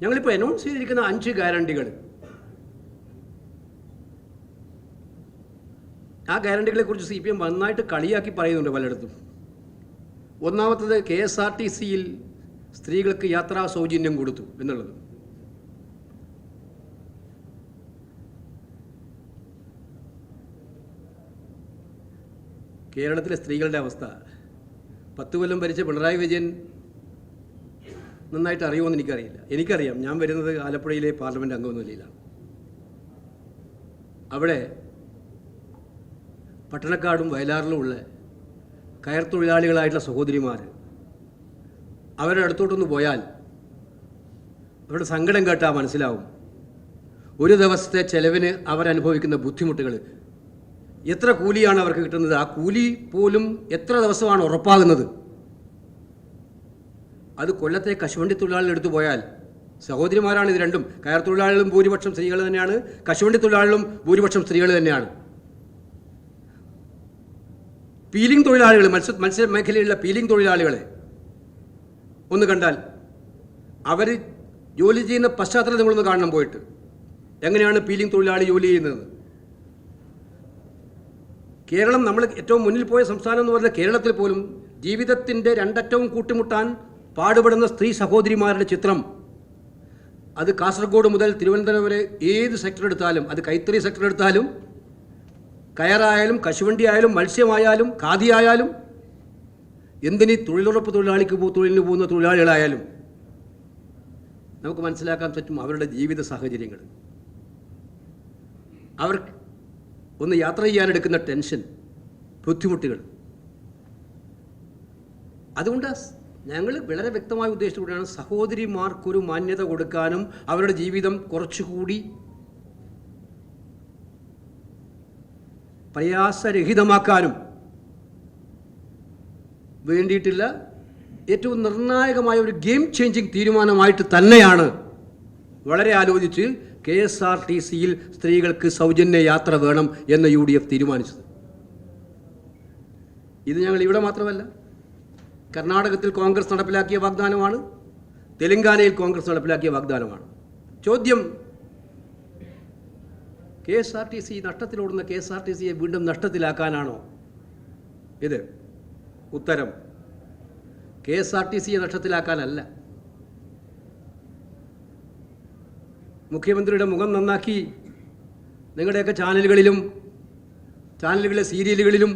ഞങ്ങളിപ്പോൾ അനൗൺസ് ചെയ്തിരിക്കുന്ന 5 ഗ്യാരണ്ടികൾ, ആ ഗ്യാരണ്ടികളെക്കുറിച്ച് CPM നന്നായിട്ട് കളിയാക്കി പറയുന്നുണ്ട് പലയിടത്തും. ഒന്നാമത്തത് KSRTCയിൽ സ്ത്രീകൾക്ക് യാത്രാ സൗജന്യം കൊടുത്തു എന്നുള്ളത്. കേരളത്തിലെ സ്ത്രീകളുടെ അവസ്ഥ 10 കൊല്ലം ഭരിച്ച പിണറായി വിജയൻ നന്നായിട്ട് അറിയുമെന്ന് എനിക്കറിയില്ല. എനിക്കറിയാം, ഞാൻ വരുന്നത് ആലപ്പുഴയിലെ പാർലമെൻറ്റ് അംഗമെന്ന നിലയിലാണ്. അവിടെ പട്ടണക്കാടും വയലാറിലുമുള്ള കയർ തൊഴിലാളികളായിട്ടുള്ള സഹോദരിമാർ അവരുടെ അടുത്തോട്ടൊന്ന് പോയാൽ അവരുടെ സങ്കടം കേട്ടാൽ മനസ്സിലാവും ഒരു ദിവസത്തെ ചെലവിന് അവരനുഭവിക്കുന്ന ബുദ്ധിമുട്ടുകൾ. എത്ര കൂലിയാണ് അവർക്ക് കിട്ടുന്നത്, ആ കൂലി പോലും എത്ര ദിവസമാണ് ഉറപ്പാകുന്നത്. അത് കൊല്ലത്തെ കശുവണ്ടി തൊഴിലാളികൾ എടുത്തു പോയാൽ, സഹോദരിമാരാണ് ഇത് രണ്ടും, കയർ തൊഴിലാളികളും ഭൂരിപക്ഷം സ്ത്രീകൾ തന്നെയാണ്, കശുവണ്ടി തൊഴിലാളികളും ഭൂരിപക്ഷം സ്ത്രീകൾ തന്നെയാണ്. പീലിംഗ് തൊഴിലാളികൾ, മത്സ്യ മേഖലയിലുള്ള പീലിംഗ് തൊഴിലാളികളെ ഒന്ന് കണ്ടാൽ അവർ ജോലി ചെയ്യുന്ന പശ്ചാത്തലം നിങ്ങളൊന്ന് കാണണം പോയിട്ട്. എങ്ങനെയാണ് പീലിംഗ് തൊഴിലാളി ജോലി ചെയ്യുന്നത്? കേരളം, നമ്മൾ ഏറ്റവും മുന്നിൽ പോയ സംസ്ഥാനം എന്ന് പറയുന്നത് കേരളത്തിൽ പോലും ജീവിതത്തിൻ്റെ രണ്ടറ്റവും കൂട്ടിമുട്ടാൻ പാടുപെടുന്ന സ്ത്രീ സഹോദരിമാരുടെ ചിത്രം, അത് കാസർഗോഡ് മുതൽ തിരുവനന്തപുരം വരെ ഏത് സെക്ടർ എടുത്താലും, അത് കൈത്തറി സെക്ടർ എടുത്താലും, കയറായാലും കശുവണ്ടി ആയാലും മത്സ്യമായാലും ഖാദിയായാലും, എന്തിന് തൊഴിലുറപ്പ് തൊഴിലിന് പോകുന്ന തൊഴിലാളികളായാലും നമുക്ക് മനസ്സിലാക്കാൻ പറ്റും അവരുടെ ജീവിത സാഹചര്യങ്ങൾ. അവർ ഒന്ന് യാത്ര ചെയ്യാനെടുക്കുന്ന ടെൻഷൻ, ബുദ്ധിമുട്ടുകൾ. അതുകൊണ്ട് ഞങ്ങൾ വളരെ വ്യക്തമായ ഉദ്ദേശത്തോടെയാണ് സഹോദരിമാർക്കൊരു മാന്യത കൊടുക്കാനും അവരുടെ ജീവിതം കുറച്ചുകൂടി പ്രയാസരഹിതമാക്കാനും വേണ്ടിയിട്ടുള്ള ഏറ്റവും നിർണായകമായ ഒരു ഗെയിം ചേഞ്ചിങ് തീരുമാനമായിട്ട് തന്നെയാണ് വളരെ ആലോചിച്ച് KSRTCയിൽ സ്ത്രീകൾക്ക് സൗജന്യ യാത്ര വേണം എന്ന് UDF തീരുമാനിച്ചത്. ഇത് ഞങ്ങൾ ഇവിടെ മാത്രമല്ല, കർണാടകത്തിൽ കോൺഗ്രസ് നടപ്പിലാക്കിയ വാഗ്ദാനമാണ്, തെലങ്കാനയിൽ കോൺഗ്രസ് നടപ്പിലാക്കിയ വാഗ്ദാനമാണ്. ചോദ്യം, KSRTC നഷ്ടത്തിലോടുന്ന KSRTCയെ വീണ്ടും നഷ്ടത്തിലാക്കാനാണോ ഇത്? ഉത്തരം, KSRTCയെ നഷ്ടത്തിലാക്കാനല്ല. മുഖ്യമന്ത്രിയുടെ മുഖം നന്നാക്കി നിങ്ങളുടെയൊക്കെ ചാനലുകളിലെ സീരിയലുകളിലും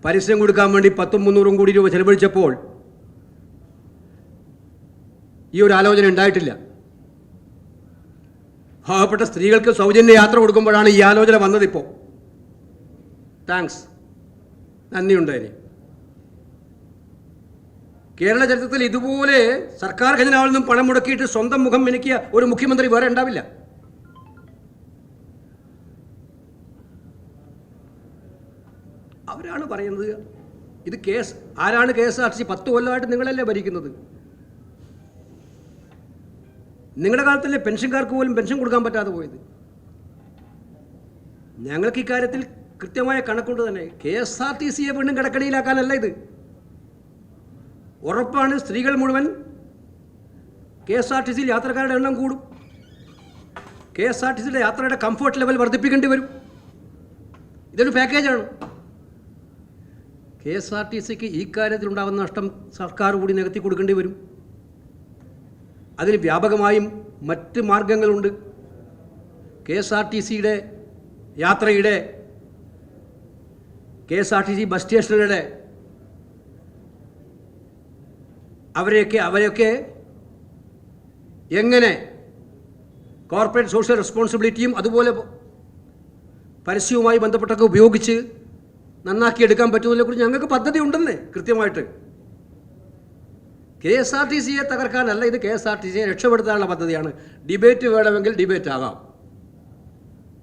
പരസ്യം കൊടുക്കാൻ വേണ്ടി 200-300 കോടി രൂപ ചെലവഴിച്ചപ്പോൾ ഈ ഒരു ആലോചന ഉണ്ടായിട്ടില്ല. പാവപ്പെട്ട സ്ത്രീകൾക്ക് സൗജന്യ യാത്ര കൊടുക്കുമ്പോഴാണ് ഈ ആലോചന വന്നതിപ്പോൾ. താങ്ക്സ്, നന്ദിയുണ്ടായി. കേരള ചരിത്രത്തിൽ ഇതുപോലെ സർക്കാർ ഖജനാവിൽ നിന്നും പണം മുടക്കിയിട്ട് സ്വന്തം മുഖം മിനുക്കിയ ഒരു മുഖ്യമന്ത്രി വേറെ ഉണ്ടാവില്ല. അവരാണ് പറയുന്നത് ഇത് ആരാണ് KSRTC? 10 കൊല്ലമായിട്ട് നിങ്ങളല്ലേ ഭരിക്കുന്നത്. നിങ്ങളുടെ കാലത്തല്ലേ പെൻഷൻകാർക്ക് പോലും പെൻഷൻ കൊടുക്കാൻ പറ്റാതെ പോയത്. ഞങ്ങൾക്ക് ഇക്കാര്യത്തിൽ കൃത്യമായ കണക്കുണ്ട് തന്നെ. KSRTCയെ വീണ്ടും കടക്കണിയിലാക്കാനല്ല ഇത്. ഉറപ്പാണ് സ്ത്രീകൾ മുഴുവൻ KSRTCയിൽ യാത്രക്കാരുടെ എണ്ണം കൂടും. KSRTCയുടെ യാത്രയുടെ കംഫർട്ട് ലെവൽ വർദ്ധിപ്പിക്കേണ്ടി വരും. ഇതൊരു പാക്കേജാണ്. KSRTCക്ക് ഈ കാര്യത്തിലുണ്ടാകുന്ന നഷ്ടം സർക്കാർ കൂടി നികത്തി കൊടുക്കേണ്ടി വരും. അതിന് വ്യാപകമായും മറ്റ് മാർഗങ്ങളുണ്ട്. KSRTCയുടെ യാത്രയുടെ, KSRTC ബസ് സ്റ്റേഷനുകളുടെ അവരെയൊക്കെ എങ്ങനെ കോർപ്പറേറ്റ് സോഷ്യൽ റെസ്പോൺസിബിലിറ്റിയും അതുപോലെ പരസ്യവുമായി ബന്ധപ്പെട്ടൊക്കെ ഉപയോഗിച്ച് നന്നാക്കിയെടുക്കാൻ പറ്റുന്നതിനെക്കുറിച്ച് ഞങ്ങൾക്ക് പദ്ധതി ഉണ്ടെന്നേ കൃത്യമായിട്ട്. KSRTCയെ തകർക്കാനല്ല, ഇത് KSRTCയെ രക്ഷപ്പെടുത്താനുള്ള പദ്ധതിയാണ്. ഡിബേറ്റ് വേണമെങ്കിൽ ഡിബേറ്റ് ആകാം.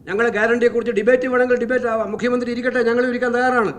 ഞങ്ങളുടെ ഗ്യാരണ്ടിയെക്കുറിച്ച് ഡിബേറ്റ് വേണമെങ്കിൽ ഡിബേറ്റ് ആവാം. മുഖ്യമന്ത്രി ഇരിക്കട്ടെ, ഞങ്ങൾ ഇരിക്കാൻ തയ്യാറാണ്.